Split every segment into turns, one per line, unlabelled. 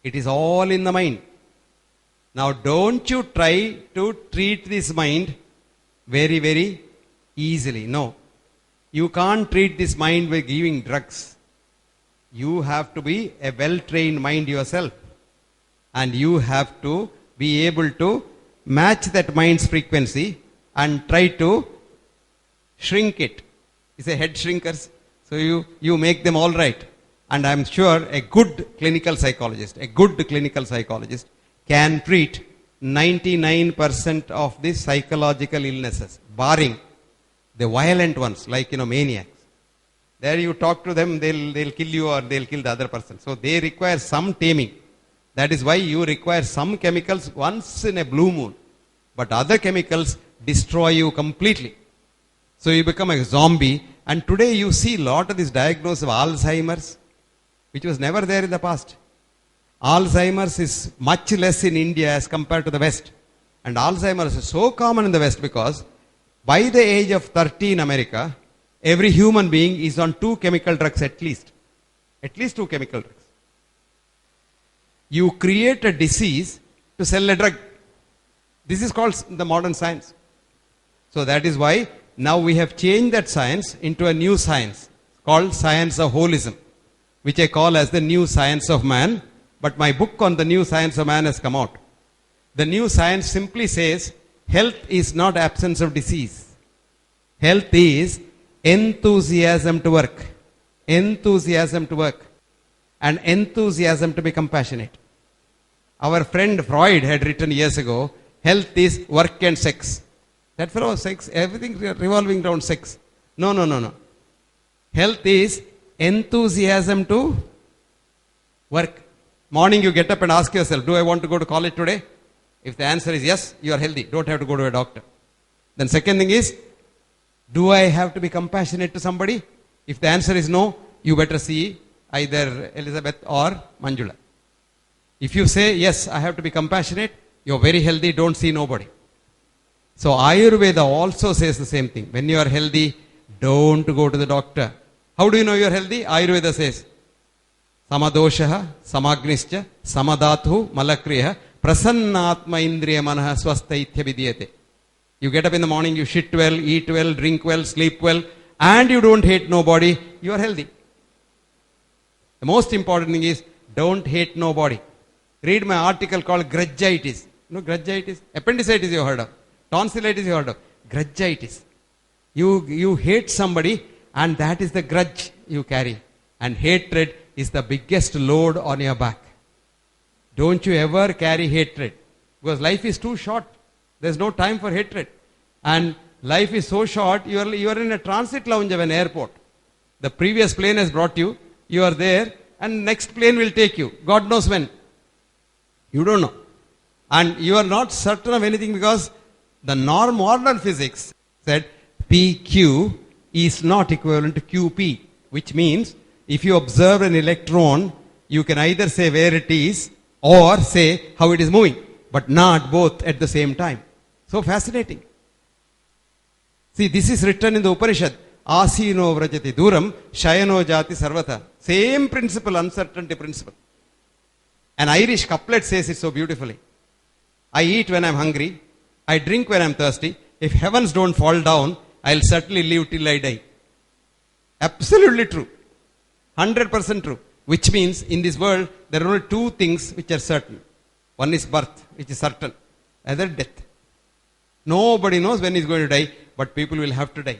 It is all in the mind. Now don't you try to treat this mind very, very easily. No. You can't treat this mind by giving drugs. You have to be a well-trained mind yourself. And you have to be able to match that mind's frequency and try to shrink it. It's a head shrinkers. So you make them all right. And I'm sure a good clinical psychologist can treat 99% of the psychological illnesses, barring the violent ones, like, maniacs. There you talk to them, they'll kill you or they'll kill the other person. So they require some taming. That is why you require some chemicals once in a blue moon. But other chemicals destroy you completely. So you become a zombie. And today you see a lot of this diagnosis of Alzheimer's, which was never there in the past. Alzheimer's is much less in India as compared to the West. And Alzheimer's is so common in the West because by the age of 30 in America, every human being is on 2 chemical drugs at least. At least 2 chemical drugs. You create a disease to sell a drug. This is called the modern science. So that is why now we have changed that science into a new science called science of holism, which I call as the new science of man. But my book on the new science of man has come out. The new science simply says health is not absence of disease. Health is enthusiasm to work. Enthusiasm to work. And enthusiasm to be compassionate. Our friend Freud had written years ago, health is work and sex. That fellow, sex, everything revolving around sex. No. Health is enthusiasm to work. Morning you get up and ask yourself, do I want to go to college today? If the answer is yes, you are healthy. Don't have to go to a doctor. Then second thing is, do I have to be compassionate to somebody? If the answer is no, you better see either Elizabeth or Manjula. If you say, yes, I have to be compassionate, you're very healthy, don't see nobody. So Ayurveda also says the same thing. When you are healthy, don't go to the doctor. How do you know you are healthy? Ayurveda says, Samadoshaha, Samagnischa, Samadatu, Malakriya, Prasannatma Indriya Manaha Swastaithya Vidyate. You get up in the morning, you shit well, eat well, drink well, sleep well, and you don't hate nobody, you are healthy. The most important thing is, don't hate nobody. Read my article called grudgitis. You know grudgitis? Appendicitis you heard of. Tonsillitis you heard of. Grudgitis. You hate somebody and that is the grudge you carry. And hatred is the biggest load on your back. Don't you ever carry hatred. Because life is too short. There's no time for hatred. And life is so short, you are in a transit lounge of an airport. The previous plane has brought you. You are there and next plane will take you. God knows when. You don't know. And you are not certain of anything because the modern physics said PQ is not equivalent to QP, which means if you observe an electron, you can either say where it is or say how it is moving, but not both at the same time. So fascinating. See, this is written in the Upanishad. Asino vrajati duram, shayano jati sarvata. Same principle, uncertainty principle. An Irish couplet says it so beautifully. I eat when I'm hungry. I drink when I'm thirsty. If heavens don't fall down, I'll certainly live till I die. Absolutely true. 100% true. Which means in this world, there are only 2 things which are certain. One is birth, which is certain. Other death. Nobody knows when he's going to die, but people will have to die.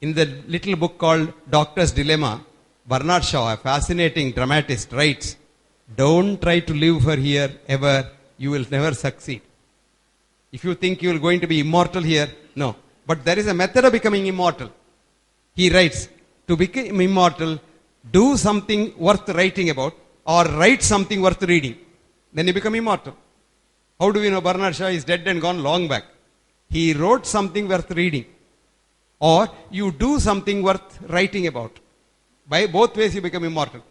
In the little book called Doctor's Dilemma, Bernard Shaw, a fascinating dramatist, writes, don't try to live for here ever. You will never succeed. If you think you are going to be immortal here, no. But there is a method of becoming immortal. He writes, to become immortal, do something worth writing about or write something worth reading. Then you become immortal. How do we know Bernard Shaw is dead and gone long back? He wrote something worth reading. Or you do something worth writing about. By both ways you become immortal.